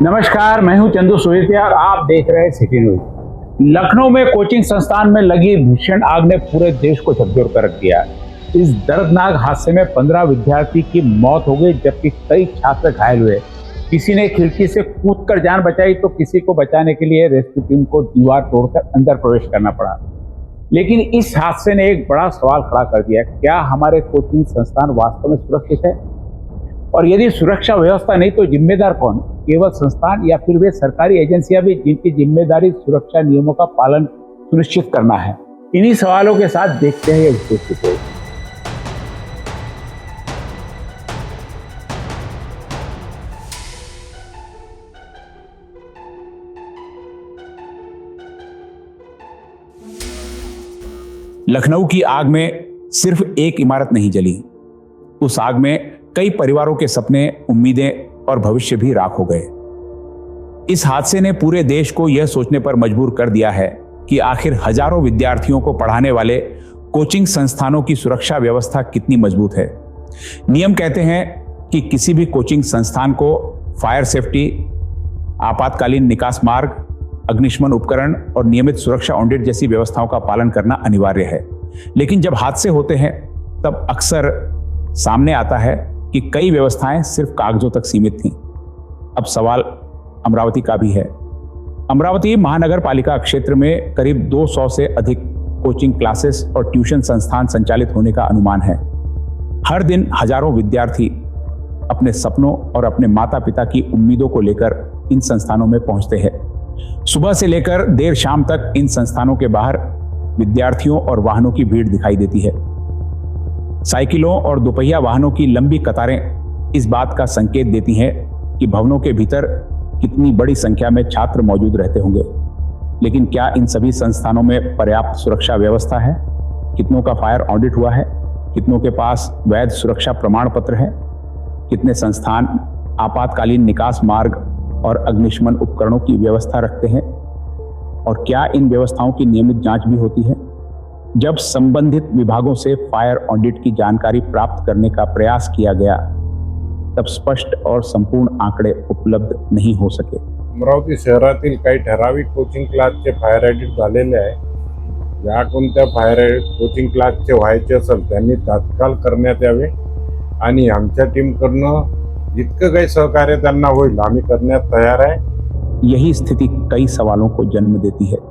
नमस्कार, मैं हूं चंदू सोहितिया और आप देख रहे हैं सिटी न्यूज। लखनऊ में कोचिंग संस्थान में लगी भीषण आग ने पूरे देश को झकझोर कर रख दिया। इस दर्दनाक हादसे में 15 विद्यार्थी की मौत हो गई, जबकि कई छात्र घायल हुए। किसी ने खिड़की से कूदकर जान बचाई तो किसी को बचाने के लिए रेस्क्यू टीम को दीवार तोड़कर अंदर प्रवेश करना पड़ा। लेकिन इस हादसे ने एक बड़ा सवाल खड़ा कर दिया, क्या हमारे कोचिंग संस्थान वास्तव में सुरक्षित है? और यदि सुरक्षा व्यवस्था नहीं तो जिम्मेदार कौन? केवल संस्थान या फिर वे सरकारी एजेंसियां भी जिनकी जिम्मेदारी सुरक्षा नियमों का पालन सुनिश्चित करना है? इन्हीं सवालों के साथ देखते हैं ये विशेष रिपोर्ट। लखनऊ की आग में सिर्फ एक इमारत नहीं जली, उस आग में कई परिवारों के सपने, उम्मीदें और भविष्य भी राख हो गए। इस हादसे ने पूरे देश को यह सोचने पर मजबूर कर दिया है कि आखिर हजारों विद्यार्थियों को पढ़ाने वाले कोचिंग संस्थानों की सुरक्षा व्यवस्था कितनी मजबूत है। नियम कहते हैं कि किसी भी कोचिंग संस्थान को फायर सेफ्टी, आपातकालीन निकास मार्ग, अग्निशमन उपकरण और नियमित सुरक्षा ऑडिट जैसी व्यवस्थाओं का पालन करना अनिवार्य है। लेकिन जब हादसे होते हैं तब अक्सर सामने आता है कि कई व्यवस्थाएं सिर्फ कागजों तक सीमित थीं। अब सवाल अमरावती का भी है। अमरावती महानगर पालिका क्षेत्र में करीब 200 से अधिक कोचिंग क्लासेस और ट्यूशन संस्थान संचालित होने का अनुमान है। हर दिन हजारों विद्यार्थी अपने सपनों और अपने माता पिता की उम्मीदों को लेकर इन संस्थानों में पहुंचते हैं। सुबह से लेकर देर शाम तक इन संस्थानों के बाहर विद्यार्थियों और वाहनों की भीड़ दिखाई देती है। साइकिलों और दोपहिया वाहनों की लंबी कतारें इस बात का संकेत देती हैं कि भवनों के भीतर कितनी बड़ी संख्या में छात्र मौजूद रहते होंगे। लेकिन क्या इन सभी संस्थानों में पर्याप्त सुरक्षा व्यवस्था है? कितनों का फायर ऑडिट हुआ है? कितनों के पास वैध सुरक्षा प्रमाण पत्र है? कितने संस्थान आपातकालीन निकास मार्ग और अग्निशमन उपकरणों की व्यवस्था रखते हैं? और क्या इन व्यवस्थाओं की नियमित जांच भी होती है? जब संबंधित विभागों से फायर ऑडिट की जानकारी प्राप्त करने का प्रयास किया गया तब स्पष्ट और संपूर्ण आंकड़े उपलब्ध नहीं हो सके। अमरावती शहरातील काही ठराविक कोचिंग क्लासचे फायर ऑडिट झालेले आहे। ज्या कोणत्या फायर कोचिंग क्लासचे व्हायचे असेल त्यांनी तात्काळ करण्यात यावे आणि आमच्या टीमकडनं जितकं काही सहकार्य त्यांना होईल आम्ही करण्यास तयार आहे। यही स्थिति कई सवालों को जन्म देती है।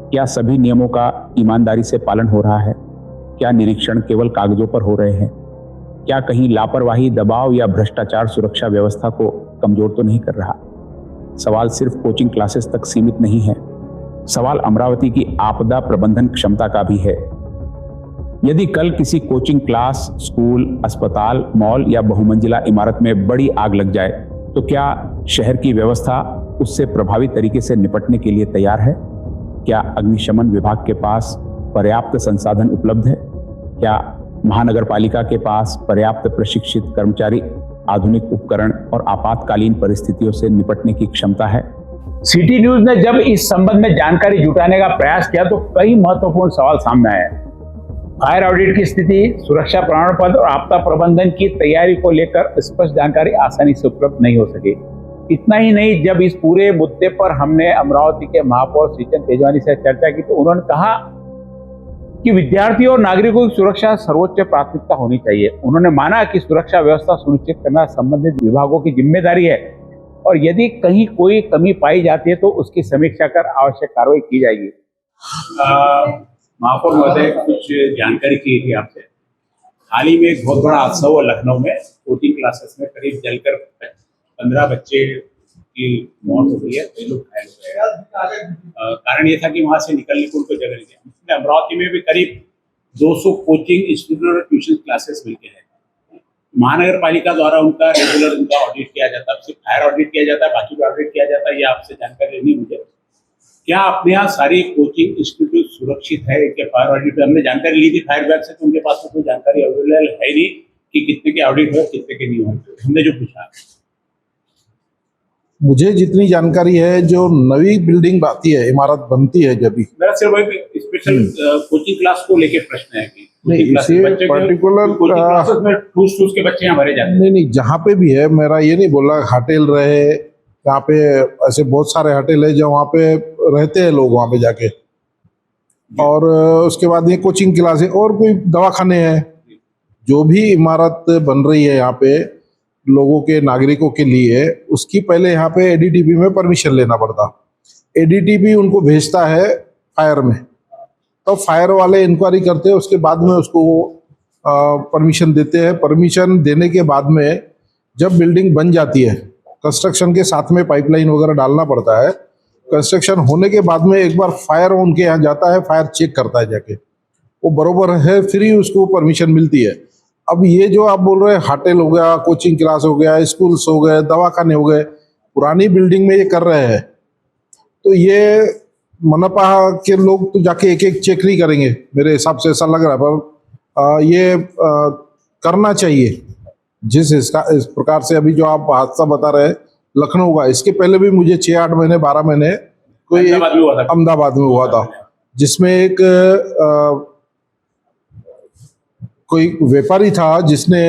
क्या सभी नियमों का ईमानदारी से पालन हो रहा है? क्या निरीक्षण केवल कागजों पर हो रहे हैं? क्या कहीं लापरवाही, दबाव या भ्रष्टाचार सुरक्षा व्यवस्था को कमजोर तो नहीं कर रहा? सवाल सिर्फ कोचिंग क्लासेस तक सीमित नहीं है, सवाल अमरावती की आपदा प्रबंधन क्षमता का भी है। यदि कल किसी कोचिंग क्लास, स्कूल, अस्पताल, मॉल या बहुमंजिला इमारत में बड़ी आग लग जाए तो क्या शहर की व्यवस्था उससे प्रभावी तरीके से निपटने के लिए तैयार है? क्या अग्निशमन विभाग के पास पर्याप्त संसाधन उपलब्ध है? क्या महानगर पालिका के पास पर्याप्त प्रशिक्षित कर्मचारी, आधुनिक उपकरण और आपातकालीन परिस्थितियों से निपटने की क्षमता है? सिटी न्यूज ने जब इस संबंध में जानकारी जुटाने का प्रयास किया तो कई महत्वपूर्ण सवाल सामने आए। फायर ऑडिट की स्थिति, सुरक्षा प्रमाण पत्र और आपदा प्रबंधन की तैयारी को लेकर स्पष्ट जानकारी आसानी से उपलब्ध नहीं हो सकी। इतना ही नहीं, जब इस पूरे मुद्दे पर हमने अमरावती के महापौर श्रीचंद तेजवानी से चर्चा की तो उन्होंने कहा कि विद्यार्थियों और नागरिकों की सुरक्षा सर्वोच्च प्राथमिकता होनी चाहिए। उन्होंने माना कि सुरक्षा व्यवस्था सुनिश्चित करना संबंधित विभागों की जिम्मेदारी है और यदि कहीं कोई कमी पाई जाती है तो उसकी समीक्षा कर आवश्यक कार्रवाई की जाएगी। महापौर महोदय, कुछ जानकारी चाहिए थी आपसे। हाल ही में एक बहुत बड़ा हादसा हुआ लखनऊ में। कोचिंग क्लासेस में करीब जलकर 15 बच्चे की मौत हो गई है, कई लोग घायल हो गए। कारण ये था कि वहां से निकलने को उनको जगह नहीं थी। इसलिए अमरावती में भी करीब 200 कोचिंग इंस्टीट्यूट और ट्यूशन क्लासेस मिलते हैं। महानगर पालिका द्वारा उनका रेगुलर ऑडिट किया जाता है। सिर्फ फायर ऑडिट किया जाता है, बाकी भी ऑडिट किया जाता है। ये आपसे जानकारी लेनी मुझे। क्या अपने यहाँ सारी कोचिंग इंस्टीट्यूट सुरक्षित है? क्या फायर ऑडिट हमने जानकारी ली थी फायर विभाग से, तो उनके पास तो कोई जानकारी अवेलेबल है नहीं कि कितने के ऑडिट हुए, कितने के नहीं हुए। हमने जो पूछा, मुझे जितनी जानकारी है, जो नई बिल्डिंग आती है, इमारत बनती है, जब भी मेरा सिर्फ वही स्पेशल कोचिंग क्लास को लेके प्रश्न है कि नहीं, इसे पर्टिकुलर में ठूस के बच्चे यहाँ भरे जाते हैं। नहीं, जहाँ पे भी है, मेरा ये नहीं बोला होटल रहे यहाँ पे ऐसे बहुत सारे होटल है जो वहाँ पे रहते हैं लोग वहाँ पे जाके। और उसके बाद ये कोचिंग क्लास है और कोई दवाखाने हैं। जो भी इमारत बन रही है यहाँ पे लोगों के नागरिकों के लिए, उसकी पहले यहाँ पे एडीटीपी में परमिशन लेना पड़ता। एडीटीपी उनको भेजता है फायर में, तो फायर वाले इंक्वायरी करते हैं, उसके बाद में उसको परमिशन देते हैं। परमिशन देने के बाद में जब बिल्डिंग बन जाती है, कंस्ट्रक्शन के साथ में पाइपलाइन वगैरह डालना पड़ता है। कंस्ट्रक्शन होने के बाद में एक बार फायर उनके यहाँ जाता है, फायर चेक करता है जाके, वो बरोबर है, फिर ही उसको परमिशन मिलती है। अब ये जो आप बोल रहे हैं होटल हो गया, कोचिंग क्लास हो गया, स्कूल्स हो गए, दवाखाने हो गए, पुरानी बिल्डिंग में ये कर रहे हैं, तो ये मनपा के लोग तो जाके एक एक चेक नहीं करेंगे, मेरे हिसाब से ऐसा लग रहा है। पर ये करना चाहिए। इस प्रकार से अभी जो आप हादसा बता रहे हैं लखनऊ का, इसके पहले भी मुझे 6-8 महीने 12 महीने कोई अहमदाबाद में हुआ था, जिसमें एक कोई व्यापारी था जिसने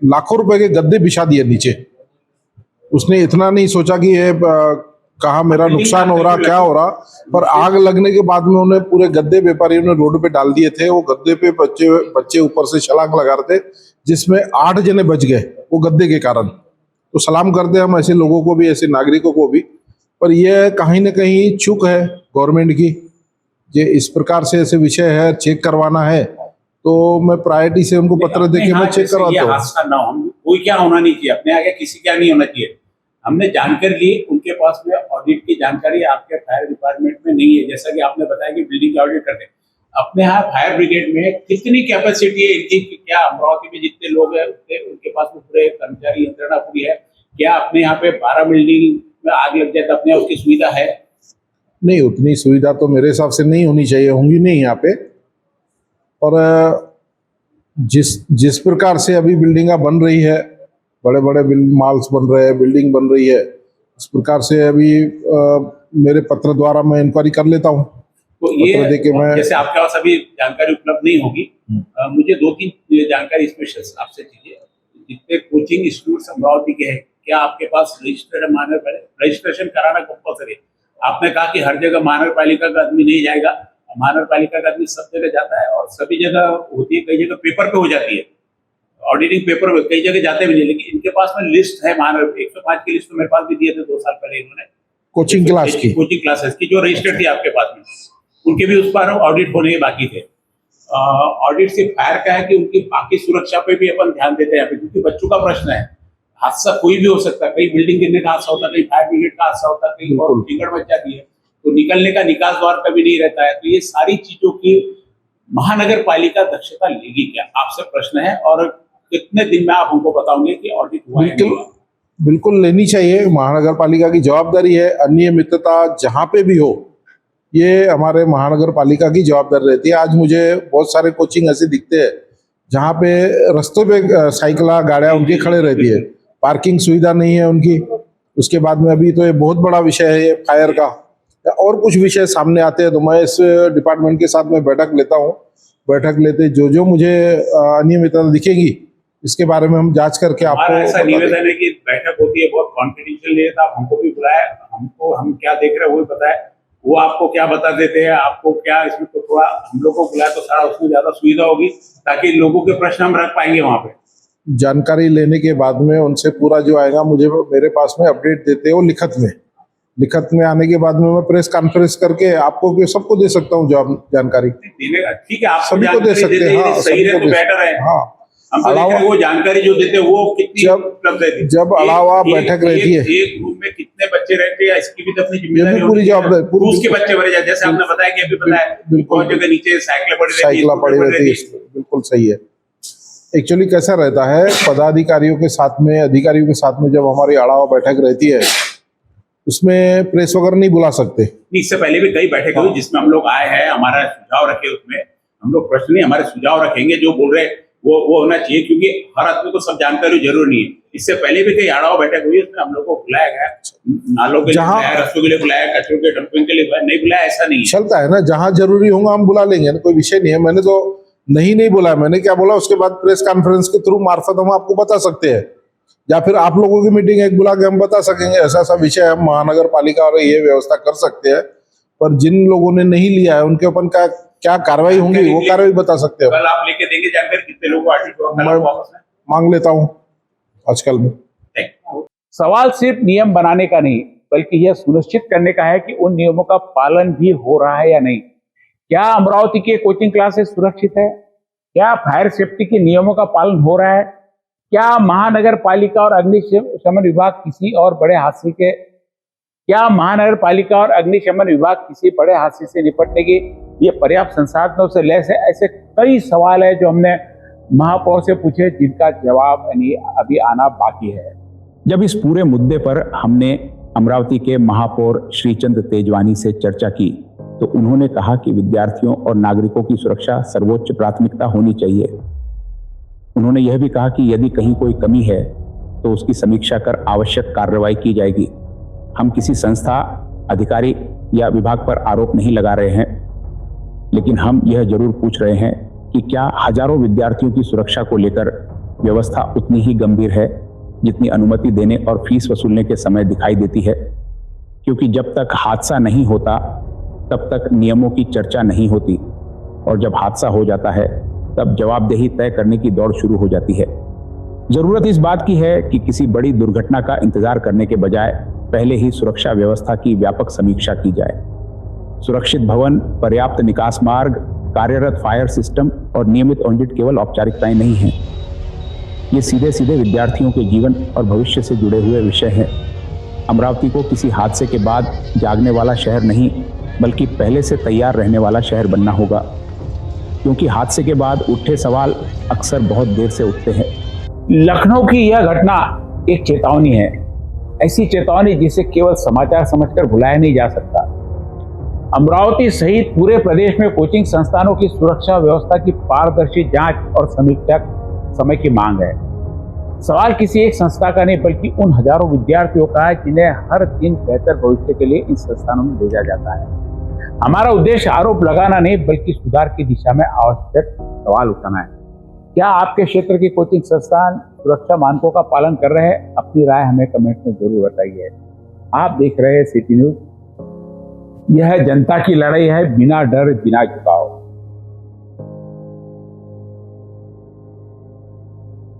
लाखों रुपए के गद्दे बिछा दिए नीचे। उसने इतना नहीं सोचा कि ये कहाँ मेरा नुकसान हो रहा, क्या हो रहा, पर आग लगने के बाद में उन्हें पूरे गद्दे व्यापारियों ने रोड पे डाल दिए थे। वो गद्दे पे बच्चे ऊपर से छलांग लगा रहे थे, जिसमें 8 जने बच गए वो गद्दे के कारण। तो सलाम करते हैं हम ऐसे लोगों को भी, ऐसे नागरिकों को भी। पर यह कहीं ना कहीं चूक है गवर्नमेंट की, ये इस प्रकार से ऐसे विषय है, चेक करवाना है तो मैं प्रायोरिटी से उनको पत्र देके मैं चेक करवाता हूँ। हादसा ना हो, कोई क्या होना नहीं चाहिए, अपने आगे किसी क्या नहीं होना चाहिए। हमने जानकारी ली, उनके पास में ऑडिट की जानकारी आपके फायर डिपार्टमेंट में नहीं है। जैसा कि आपने बताया कि बिल्डिंग का ऑडिट करते हैं, अपने यहाँ फायर ब्रिगेड में कितनी कैपेसिटी है इनकी, क्या अमरावती में जितने लोग हैं उनके पास में पूरे कर्मचारी यंत्रणा पूरी है? क्या अपने यहाँ पे 12 बिल्डिंग में आग लग जाए तो अपने उसकी सुविधा है? नहीं, उतनी सुविधा तो मेरे हिसाब से नहीं होनी चाहिए, होंगी नहीं यहाँ पे। और जिस प्रकार से अभी बिल्डिंगा बन रही है, बड़े बड़े मॉल्स बन रहे हैं, बिल्डिंग बन रही है, उस प्रकार से अभी मेरे पत्र द्वारा मैं इंक्वायरी कर लेता हूँ। तो ये जैसे आपके पास अभी जानकारी उपलब्ध नहीं होगी, मुझे 2-3 जानकारी स्पेशल आपसे चाहिए। जितने कोचिंग इंस्टीट्यूट अमरावती के हैं, क्या आपके पास रजिस्टर्ड रजिस्ट्रेशन कराना कंपल्सरी है? आपने कहा कि हर जगह महानगर पालिका का आदमी नहीं जाएगा, महानगर पालिका का आदमी सब जगह जाता है और सभी जगह होती है, कई जगह पेपर पे हो जाती है ऑडिटिंग, पेपर कई जगह जाते भी नहीं। लेकिन इनके पास में लिस्ट है, महानगर 105 की लिस्ट तो मेरे पास भी दिए थे 2 साल पहले इन्होंने, कोचिंग क्लासेस की जो रजिस्टर्ड थी आपके पास में, उनके भी उस पर ऑडिट होने के बाकी थे। ऑडिट सिर्फ फायर का है कि उनकी बाकी सुरक्षा पे भी अपन ध्यान देते हैं, क्योंकि बच्चों का प्रश्न है। हादसा कोई भी हो सकता है, कहीं बिल्डिंग गिरने का हादसा होता है, कहीं फायर ब्रिगेड का हादसा होता है, कहीं और बिगड़ बच जाती है, तो निकलने का निकास द्वार कभी नहीं रहता है। तो ये सारी चीजों की महानगर पालिका दक्षता लेगी क्या, आपसे प्रश्न है। और कितने दिन में आप हमको बताओगे कि ऑडिट हुआ है? बिल्कुल लेनी चाहिए, महानगर पालिका की जवाबदारी है। अनियमितता जहाँ पे भी हो, ये हमारे महानगर पालिका की जवाबदारी रहती है। आज मुझे बहुत सारे कोचिंग ऐसे दिखते हैं जहाँ पे रास्तों पे साइकिल गाड़ियाँ उनकी खड़े रहती है, पार्किंग सुविधा नहीं है उनकी। उसके बाद में अभी तो ये बहुत बड़ा विषय है ये फायर का, और कुछ विषय सामने आते हैं तो मैं इस डिपार्टमेंट के साथ में बैठक लेता हूँ। बैठक लेते जो मुझे अनियमितता दिखेगी, इसके बारे में हम जांच करके आपको ऐसा निवेदन है कि बैठक होती है बहुत कॉन्फिडेंशियल नहीं है, हमको भी बुलाया, हमको हम क्या देख रहे हैं वो भी पता है, वो आपको क्या बता देते हैं, आपको क्या इसमें तो थोड़ा हम लोग को बुलाया तो सारा उसमें ज्यादा सुविधा होगी, ताकि लोगों के प्रश्न हम रख पाएंगे वहाँ पे। जानकारी लेने के बाद में उनसे पूरा जो आएगा मुझे मेरे पास में अपडेट देते हो लिखत में आने के बाद में मैं प्रेस कॉन्फ्रेंस करके आपको सबको दे सकता हूँ जवाब जानकारी। ठीक है, आप सभी को दे सकते हैं। हाँ, सही है तो बेटर है। हाँ, अलावा वो जानकारी जो देते हैं वो कितनी उपलब्ध है? जब अलावा बैठक रहती है, एक रूम में कितने बच्चे रहते हैं, इसकी भी तो अपनी जिम्मेदारी पूरी जवाबदारी, उसके बच्चे भरे जाते, जैसे आपने बताया कि अभी बताया बहुत जगह नीचे साइकिल पड़ी रहती है। बिल्कुल सही है। एक्चुअली कैसा रहता है, पदाधिकारियों के साथ में, अधिकारियों के साथ में जब हमारी अलावा बैठक रहती है, उसमें प्रेस वगैरह नहीं बुला सकते। इससे पहले भी कई बैठक हुई जिसमें हम लोग आए हैं, हमारा सुझाव रखे, उसमें हम लोग प्रश्न नहीं, हमारे सुझाव रखेंगे, जो बोल रहे वो होना चाहिए, क्योंकि हर आदमी को सब जानकारी जरूर नहीं है। इससे पहले भी कई आड़ाव बैठक हुई, उसमें हम लोग को बुलाया गया, नालों के लिए बुलाया, रस्तों के लिए बुलाया, कचरों के डंपिंग के लिए बुलाया, नहीं बुलाया ऐसा नहीं चलता है ना, जहाँ जरूरी होगा हम बुला लेंगे, कोई विषय नहीं है। मैंने तो नहीं बुलाया, मैंने क्या बोला, उसके बाद प्रेस कॉन्फ्रेंस के थ्रू मार्फत हम आपको बता सकते हैं या फिर आप लोगों की मीटिंग एक बुला के हम बता सकेंगे ऐसा ऐसा विषय हम महानगर पालिका और ये व्यवस्था कर सकते हैं, पर जिन लोगों ने नहीं लिया है उनके ऊपर क्या कार्रवाई होंगी वो कार्रवाई बता सकते हो। कल आप लेके देंगे जानकारी कितने लोगों को आर्टिस्ट मैं मांग लेता हूँ आजकल में। सवाल सिर्फ नियम बनाने का नहीं, बल्कि यह सुनिश्चित करने का है कि उन नियमों का पालन भी हो रहा है या नहीं। क्या अमरावती के कोचिंग क्लासेस सुरक्षित है? क्या फायर सेफ्टी के नियमों का पालन हो रहा है? क्या महानगर पालिका और अग्निशमन विभाग किसी बड़े हादसे से निपटने के लिए पर्याप्त संसाधनों से लैस है? ऐसे कई सवाल है जो हमने महापौर से पूछे, जिनका जवाब अभी आना बाकी है। जब इस पूरे मुद्दे पर हमने अमरावती के महापौर श्रीचंद तेजवानी से चर्चा की तो उन्होंने कहा कि विद्यार्थियों और नागरिकों की सुरक्षा सर्वोच्च प्राथमिकता होनी चाहिए। उन्होंने यह भी कहा कि यदि कहीं कोई कमी है तो उसकी समीक्षा कर आवश्यक कार्रवाई की जाएगी। हम किसी संस्था, अधिकारी या विभाग पर आरोप नहीं लगा रहे हैं, लेकिन हम यह जरूर पूछ रहे हैं कि क्या हजारों विद्यार्थियों की सुरक्षा को लेकर व्यवस्था उतनी ही गंभीर है जितनी अनुमति देने और फीस वसूलने के समय दिखाई देती है? क्योंकि जब तक हादसा नहीं होता तब तक नियमों की चर्चा नहीं होती, और जब हादसा हो जाता है तब जवाबदेही तय करने की दौड़ शुरू हो जाती है। जरूरत इस बात की है कि किसी बड़ी दुर्घटना का इंतजार करने के बजाय पहले ही सुरक्षा व्यवस्था की व्यापक समीक्षा की जाए। सुरक्षित भवन, पर्याप्त निकास मार्ग, कार्यरत फायर सिस्टम और नियमित ऑडिट केवल औपचारिकताएं नहीं हैं। ये सीधे सीधे विद्यार्थियों के जीवन और भविष्य से जुड़े हुए विषय हैं। अमरावती को किसी हादसे के बाद जागने वाला शहर नहीं, बल्कि पहले से तैयार रहने वाला शहर बनना होगा, क्योंकि हादसे के बाद उठे सवाल अक्सर बहुत देर से उठते हैं। लखनऊ की यह घटना एक चेतावनी है, ऐसी चेतावनी जिसे केवल समाचार समझकर भुलाया नहीं जा सकता। अमरावती सहित पूरे प्रदेश में कोचिंग संस्थानों की सुरक्षा व्यवस्था की पारदर्शी जांच और समीक्षा समय की मांग है। सवाल किसी एक संस्था का नहीं, बल्कि उन हजारों विद्यार्थियों का है जिन्हें हर दिन बेहतर भविष्य के लिए इन संस्थानों में भेजा जाता है। हमारा उद्देश्य आरोप लगाना नहीं, बल्कि सुधार की दिशा में आवश्यक सवाल उठाना है। क्या आपके क्षेत्र के कोचिंग संस्थान सुरक्षा मानकों का पालन कर रहे हैं? अपनी राय हमें कमेंट में जरूर बताइए। आप देख रहे हैं सिटी न्यूज। यह जनता की लड़ाई है, बिना डर बिना झुकाव।